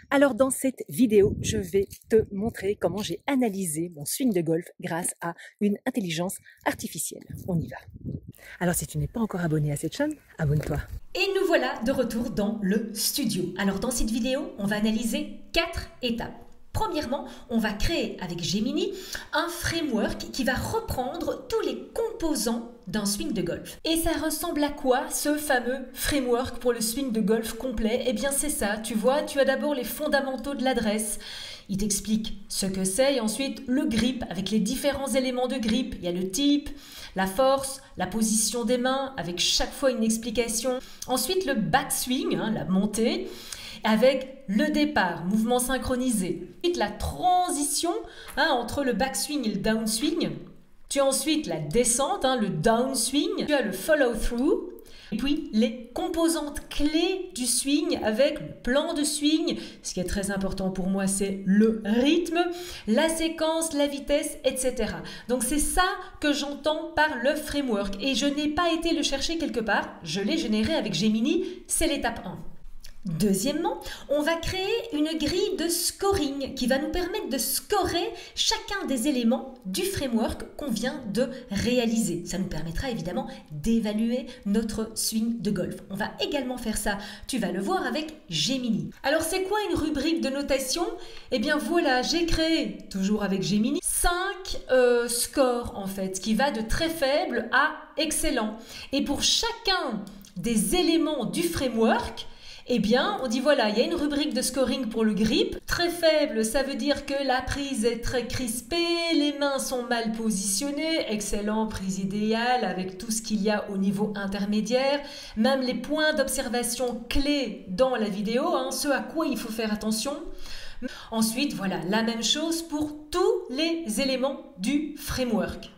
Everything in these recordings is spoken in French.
Alors dans cette vidéo, je vais te montrer comment j'ai analysé mon swing de golf grâce à une intelligence artificielle. On y va. Alors si tu n'es pas encore abonné à cette chaîne, abonne-toi. Et nous voilà de retour dans le studio. Alors dans cette vidéo, on va analyser 4 étapes. Premièrement, on va créer avec Gemini un framework qui va reprendre tous les composants d'un swing de golf. Et ça ressemble à quoi ce fameux framework pour le swing de golf complet? Eh bien c'est ça, tu vois, tu as d'abord les fondamentaux de l'adresse. Il t'explique ce que c'est et ensuite le grip avec les différents éléments de grip. Il y a le type, la force, la position des mains avec chaque fois une explication. Ensuite le backswing, la montée, avec le départ, mouvement synchronisé. Ensuite la transition entre le backswing et le downswing. Tu as ensuite la descente, le downswing. Tu as le follow-through. Et puis les composantes clés du swing avec le plan de swing. Ce qui est très important pour moi, c'est le rythme, la séquence, la vitesse, etc. Donc c'est ça que j'entends par le framework. Et je n'ai pas été le chercher quelque part, je l'ai généré avec Gemini, c'est l'étape 1. Deuxièmement, on va créer une grille de scoring qui va nous permettre de scorer chacun des éléments du framework qu'on vient de réaliser. Ça nous permettra évidemment d'évaluer notre swing de golf. On va également faire ça, tu vas le voir avec Gemini. Alors c'est quoi une rubrique de notation? Eh bien voilà, j'ai créé, toujours avec Gemini, 5 scores en fait, qui va de très faible à excellent. Et pour chacun des éléments du framework, eh bien, on dit voilà, il y a une rubrique de scoring pour le grip. Très faible, ça veut dire que la prise est très crispée, les mains sont mal positionnées. Excellent, prise idéale avec tout ce qu'il y a au niveau intermédiaire. Même les points d'observation clés dans la vidéo, ce à quoi il faut faire attention. Ensuite, voilà, la même chose pour tous les éléments du framework.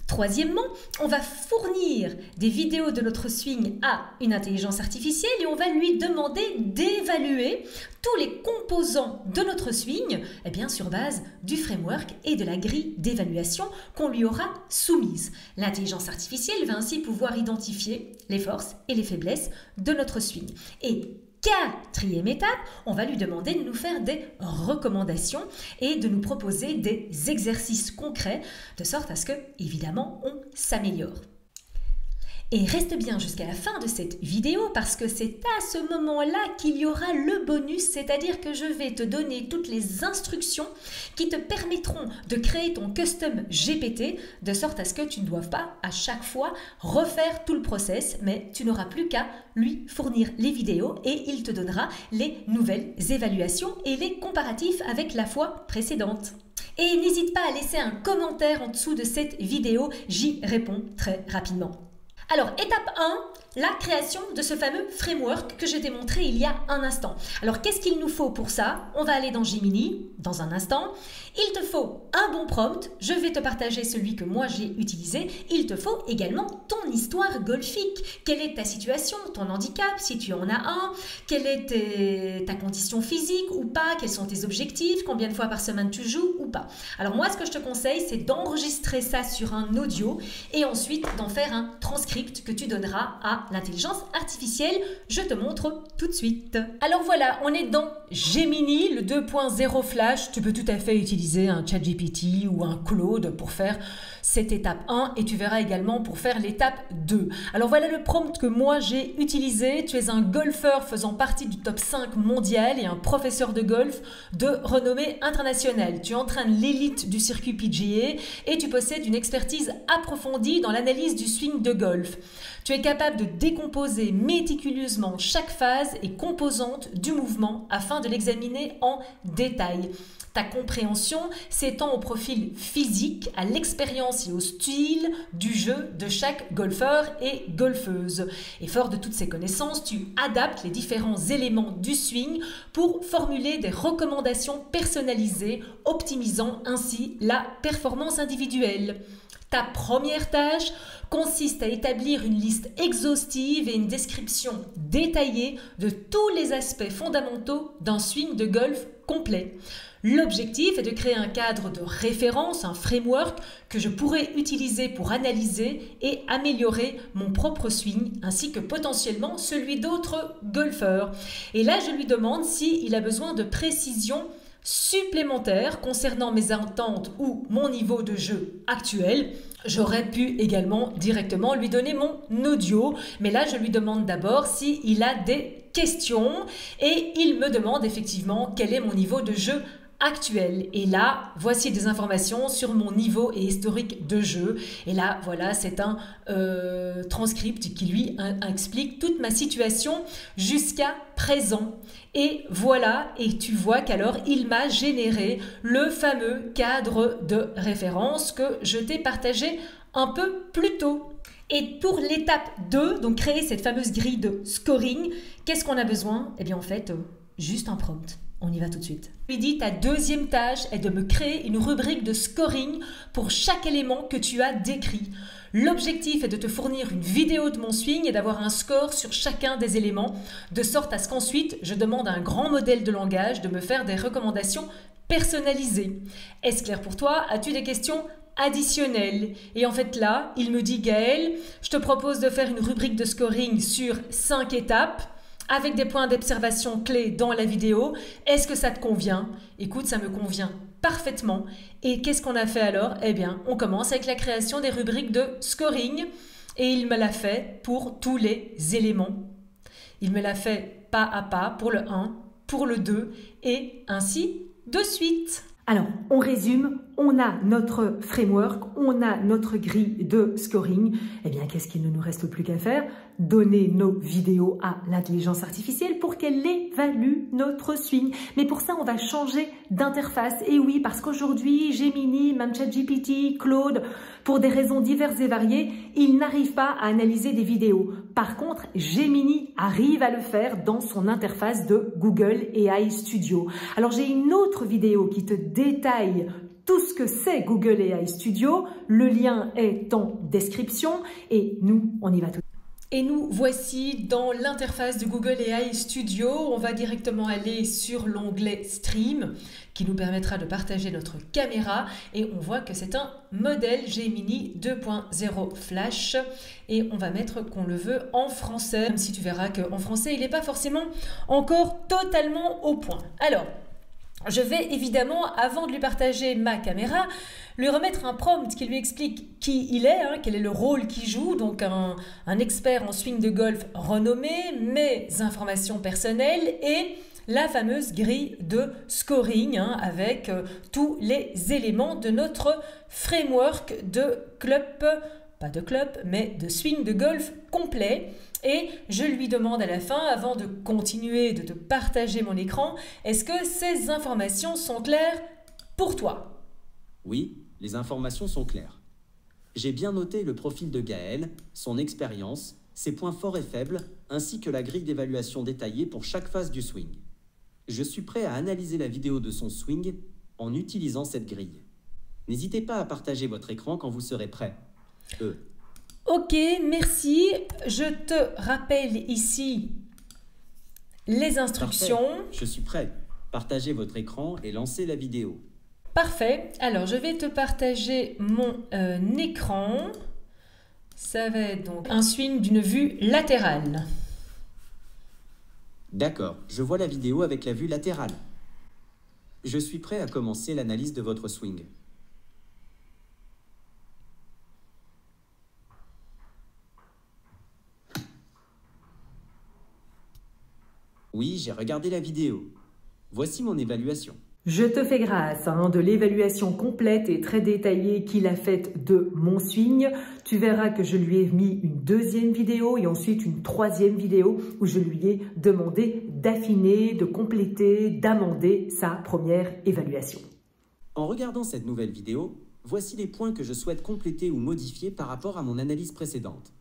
Troisièmement, on va fournir des vidéos de notre swing à une intelligence artificielle et on va lui demander d'évaluer tous les composants de notre swing sur base du framework et de la grille d'évaluation qu'on lui aura soumise. L'intelligence artificielle va ainsi pouvoir identifier les forces et les faiblesses de notre swing. Et quatrième étape, on va lui demander de nous faire des recommandations et de nous proposer des exercices concrets de sorte à ce que, évidemment, on s'améliore. Et reste bien jusqu'à la fin de cette vidéo parce que c'est à ce moment-là qu'il y aura le bonus, c'est-à-dire que je vais te donner toutes les instructions qui te permettront de créer ton custom GPT de sorte à ce que tu ne doives pas à chaque fois refaire tout le process, mais tu n'auras plus qu'à lui fournir les vidéos et il te donnera les nouvelles évaluations et les comparatifs avec la fois précédente. Et n'hésite pas à laisser un commentaire en dessous de cette vidéo, j'y réponds très rapidement. Alors, étape 1, la création de ce fameux framework que je t'ai montré il y a un instant. Alors, qu'est-ce qu'il nous faut pour ça? On va aller dans Gemini dans un instant. Il te faut un bon prompt. Je vais te partager celui que moi j'ai utilisé. Il te faut également ton histoire golfique. Quelle est ta situation, ton handicap, si tu en as un? Quelle est ta condition physique ou pas? Quels sont tes objectifs? Combien de fois par semaine tu joues ou pas? Alors moi, ce que je te conseille, c'est d'enregistrer ça sur un audio et ensuite d'en faire un transcript que tu donneras à l'intelligence artificielle. Je te montre tout de suite. Alors voilà, on est dans Gemini, le 2.0 Flash. Tu peux tout à fait utiliser un ChatGPT ou un Claude pour faire cette étape 1 et tu verras également pour faire l'étape 2. Alors voilà le prompt que moi j'ai utilisé. Tu es un golfeur faisant partie du top 5 mondial et un professeur de golf de renommée internationale. Tu entraînes l'élite du circuit PGA et tu possèdes une expertise approfondie dans l'analyse du swing de golf. Tu es capable de décomposer méticuleusement chaque phase et composante du mouvement afin de l'examiner en détail. Ta compréhension s'étend au profil physique, à l'expérience et au style du jeu de chaque golfeur et golfeuse. Et fort de toutes ces connaissances, tu adaptes les différents éléments du swing pour formuler des recommandations personnalisées, optimisant ainsi la performance individuelle. Ta première tâche consiste à établir une liste exhaustive et une description détaillée de tous les aspects fondamentaux d'un swing de golf complet. L'objectif est de créer un cadre de référence, un framework que je pourrais utiliser pour analyser et améliorer mon propre swing ainsi que potentiellement celui d'autres golfeurs. Et là, je lui demande s'il a besoin de précisions supplémentaires concernant mes attentes ou mon niveau de jeu actuel. J'aurais pu également directement lui donner mon audio, mais là je lui demande d'abord s'il a des questions et il me demande effectivement quel est mon niveau de jeu actuel. Et là, voici des informations sur mon niveau et historique de jeu. Et là, voilà, c'est un transcript qui lui explique toute ma situation jusqu'à présent. Et voilà, et tu vois qu'alors il m'a généré le fameux cadre de référence que je t'ai partagé un peu plus tôt. Et pour l'étape 2, donc créer cette fameuse grille de scoring, qu'est-ce qu'on a besoin? Eh bien en fait, juste un prompt. On y va tout de suite. Je lui dis, ta deuxième tâche est de me créer une rubrique de scoring pour chaque élément que tu as décrit. L'objectif est de te fournir une vidéo de mon swing et d'avoir un score sur chacun des éléments, de sorte à ce qu'ensuite, je demande à un grand modèle de langage de me faire des recommandations personnalisées. Est-ce clair pour toi? As-tu des questions additionnelles? Et en fait là, il me dit, Gaël, je te propose de faire une rubrique de scoring sur 5 étapes, avec des points d'observation clés dans la vidéo. Est-ce que ça te convient? Écoute, ça me convient parfaitement. Et qu'est-ce qu'on a fait alors? Eh bien, on commence avec la création des rubriques de scoring et il me l'a fait pour tous les éléments. Il me l'a fait pas à pas pour le 1, pour le 2 et ainsi de suite. Alors, on résume, on a notre framework, on a notre grille de scoring. Eh bien, qu'est-ce qu'il ne nous reste plus qu'à faire? Donner nos vidéos à l'intelligence artificielle pour qu'elle évalue notre swing. Mais pour ça, on va changer d'interface. Et oui, parce qu'aujourd'hui, Gemini, même ChatGPT, Claude, pour des raisons diverses et variées, ils n'arrivent pas à analyser des vidéos. Par contre, Gemini arrive à le faire dans son interface de Google AI Studio. Alors, j'ai une autre vidéo qui te détaille tout ce que c'est Google AI Studio. Le lien est en description et nous, on y va tout de suite. Et nous voici dans l'interface de Google AI Studio. On va directement aller sur l'onglet Stream qui nous permettra de partager notre caméra et on voit que c'est un modèle Gemini 2.0 Flash et on va mettre qu'on le veut en français, même si tu verras qu'en français il n'est pas forcément encore totalement au point. Alors, je vais évidemment, avant de lui partager ma caméra, lui remettre un prompt qui lui explique qui il est, quel est le rôle qu'il joue, donc un expert en swing de golf renommé, mes informations personnelles et la fameuse grille de scoring avec tous les éléments de notre framework de club, pas de club, mais de swing de golf complet. Et je lui demande à la fin, avant de continuer de te partager mon écran, est-ce que ces informations sont claires pour toi? Oui, les informations sont claires. J'ai bien noté le profil de Gaël, son expérience, ses points forts et faibles, ainsi que la grille d'évaluation détaillée pour chaque phase du swing. Je suis prêt à analyser la vidéo de son swing en utilisant cette grille. N'hésitez pas à partager votre écran quand vous serez prêt. Ok, merci. Je te rappelle ici les instructions. Parfait. Je suis prêt. Partagez votre écran et lancez la vidéo. Parfait. Alors, je vais te partager mon écran. Ça va être donc un swing d'une vue latérale. D'accord, je vois la vidéo avec la vue latérale. Je suis prêt à commencer l'analyse de votre swing. Oui, j'ai regardé la vidéo. Voici mon évaluation. Je te fais grâce de l'évaluation complète et très détaillée qu'il a faite de mon swing. Tu verras que je lui ai mis une deuxième vidéo et ensuite une troisième vidéo où je lui ai demandé d'affiner, de compléter, d'amender sa première évaluation. En regardant cette nouvelle vidéo, voici les points que je souhaite compléter ou modifier par rapport à mon analyse précédente.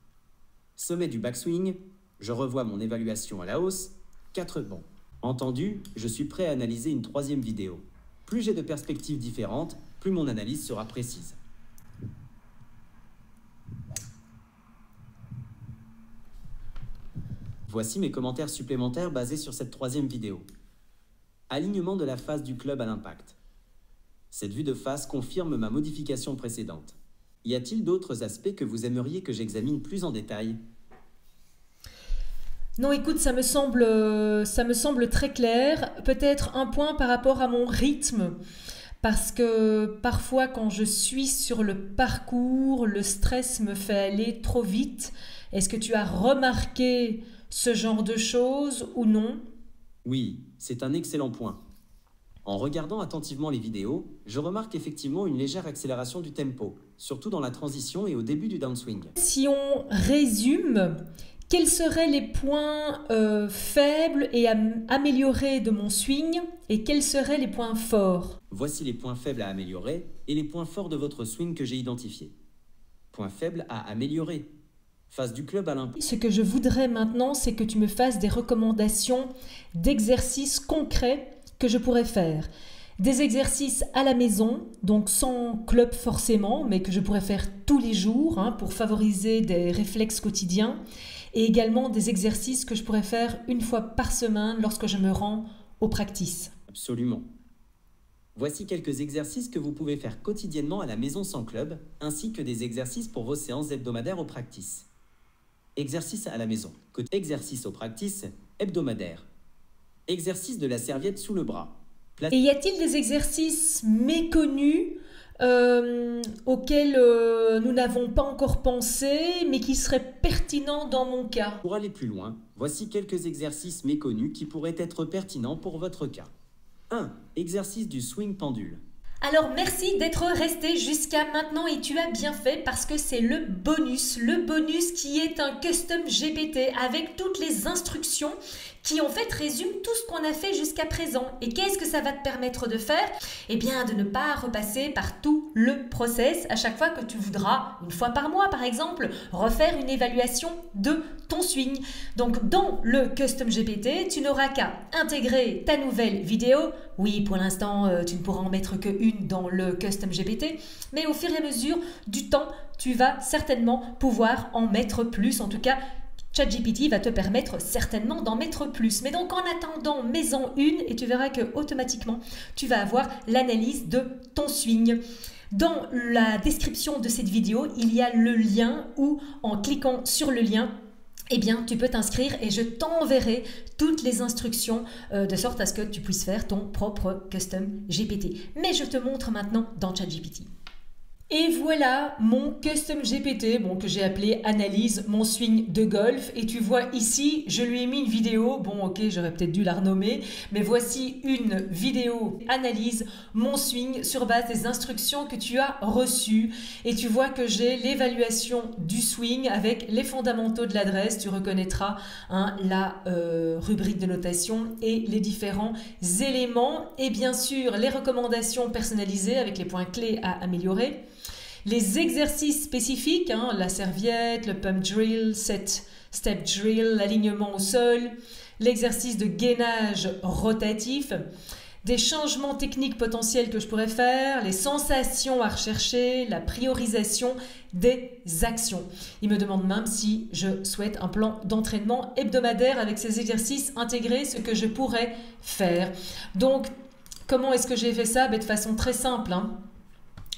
Sommet du backswing, je revois mon évaluation à la hausse, 4 bons. Entendu, je suis prêt à analyser une troisième vidéo. Plus j'ai de perspectives différentes, plus mon analyse sera précise. Voici mes commentaires supplémentaires basés sur cette troisième vidéo. Alignement de la face du club à l'impact. Cette vue de face confirme ma modification précédente. Y a-t-il d'autres aspects que vous aimeriez que j'examine plus en détail? Non, écoute, ça me semble très clair. Peut-être un point par rapport à mon rythme, parce que parfois quand je suis sur le parcours, le stress me fait aller trop vite. Est-ce que tu as remarqué ce genre de choses ou non? Oui, c'est un excellent point. En regardant attentivement les vidéos, je remarque effectivement une légère accélération du tempo, surtout dans la transition et au début du downswing. Si on résume, quels seraient les points faibles et améliorés de mon swing et quels seraient les points forts? Voici les points faibles à améliorer et les points forts de votre swing que j'ai identifiés. Points faibles à améliorer. Face du club à l'impact. Ce que je voudrais maintenant, c'est que tu me fasses des recommandations d'exercices concrets que je pourrais faire. Des exercices à la maison, donc sans club forcément, mais que je pourrais faire tous les jours pour favoriser des réflexes quotidiens. Et également des exercices que je pourrais faire une fois par semaine lorsque je me rends aux practices. Absolument. Voici quelques exercices que vous pouvez faire quotidiennement à la maison sans club, ainsi que des exercices pour vos séances hebdomadaires aux practices. Exercice à la maison. Exercice aux practices hebdomadaires. Exercice de la serviette sous le bras. Et y a-t-il des exercices méconnus auxquels nous n'avons pas encore pensé, mais qui seraient pertinents dans mon cas? Pour aller plus loin, voici quelques exercices méconnus qui pourraient être pertinents pour votre cas. 1. Exercice du swing pendule. Alors merci d'être resté jusqu'à maintenant et tu as bien fait parce que c'est le bonus qui est un custom GPT avec toutes les instructions qui en fait résument tout ce qu'on a fait jusqu'à présent. Et qu'est-ce que ça va te permettre de faire? Eh bien de ne pas repasser par tout le process à chaque fois que tu voudras, une fois par mois par exemple, refaire une évaluation de ton swing. Donc dans le custom GPT, tu n'auras qu'à intégrer ta nouvelle vidéo. Oui, pour l'instant, tu ne pourras en mettre qu'une dans le custom GPT, mais au fur et à mesure du temps, tu vas certainement pouvoir en mettre plus. En tout cas, ChatGPT va te permettre certainement d'en mettre plus. Mais donc en attendant, mets-en une et tu verras que automatiquement, tu vas avoir l'analyse de ton swing. Dans la description de cette vidéo, il y a le lien où en cliquant sur le lien, eh bien, tu peux t'inscrire et je t'enverrai toutes les instructions de sorte à ce que tu puisses faire ton propre custom GPT. Mais je te montre maintenant dans ChatGPT. Et voilà mon custom GPT, que j'ai appelé Analyse mon swing de golf. Et tu vois ici, je lui ai mis une vidéo. Bon, ok, j'aurais peut-être dû la renommer. Mais voici une vidéo Analyse mon swing sur base des instructions que tu as reçues. Et tu vois que j'ai l'évaluation du swing avec les fondamentaux de l'adresse. Tu reconnaîtras la rubrique de notation et les différents éléments. Et bien sûr, les recommandations personnalisées avec les points clés à améliorer. Les exercices spécifiques, la serviette, le pump drill, step drill, l'alignement au sol, l'exercice de gainage rotatif, des changements techniques potentiels que je pourrais faire, les sensations à rechercher, la priorisation des actions. Il me demande même si je souhaite un plan d'entraînement hebdomadaire avec ces exercices intégrés, ce que je pourrais faire. Donc, comment est-ce que j'ai fait ça? De façon très simple.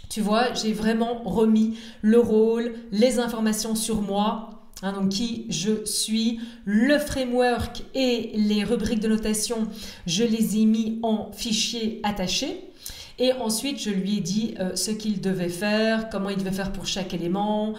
Tu vois, j'ai vraiment remis le rôle, les informations sur moi, donc qui je suis, le framework et les rubriques de notation, je les ai mis en fichier attaché. Et ensuite, je lui ai dit ce qu'il devait faire, comment il devait faire pour chaque élément,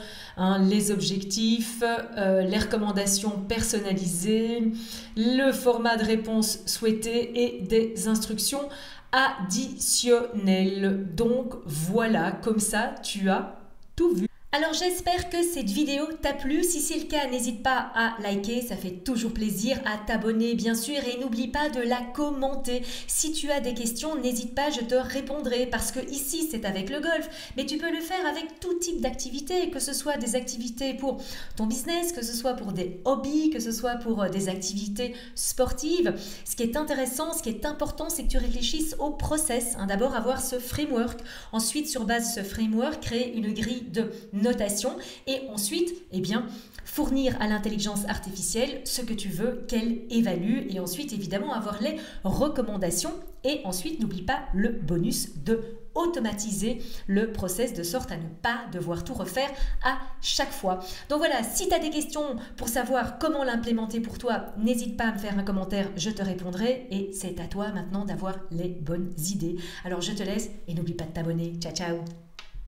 les objectifs, les recommandations personnalisées, le format de réponse souhaité et des instructions additionnel. Donc voilà, comme ça tu as tout vu. Alors j'espère que cette vidéo t'a plu. Si c'est le cas, n'hésite pas à liker, ça fait toujours plaisir, à t'abonner bien sûr et n'oublie pas de la commenter. Si tu as des questions, n'hésite pas, je te répondrai parce que ici c'est avec le golf, mais tu peux le faire avec tout type d'activités, que ce soit des activités pour ton business, que ce soit pour des hobbies, que ce soit pour des activités sportives. Ce qui est intéressant, ce qui est important, c'est que tu réfléchisses au process. D'abord avoir ce framework, ensuite sur base de ce framework, créer une grille de notation et ensuite, eh bien, fournir à l'intelligence artificielle ce que tu veux qu'elle évalue et ensuite évidemment avoir les recommandations et ensuite n'oublie pas le bonus de automatiser le process de sorte à ne pas devoir tout refaire à chaque fois. Donc voilà, si tu as des questions pour savoir comment l'implémenter pour toi, n'hésite pas à me faire un commentaire, je te répondrai et c'est à toi maintenant d'avoir les bonnes idées. Alors je te laisse et n'oublie pas de t'abonner. Ciao ciao.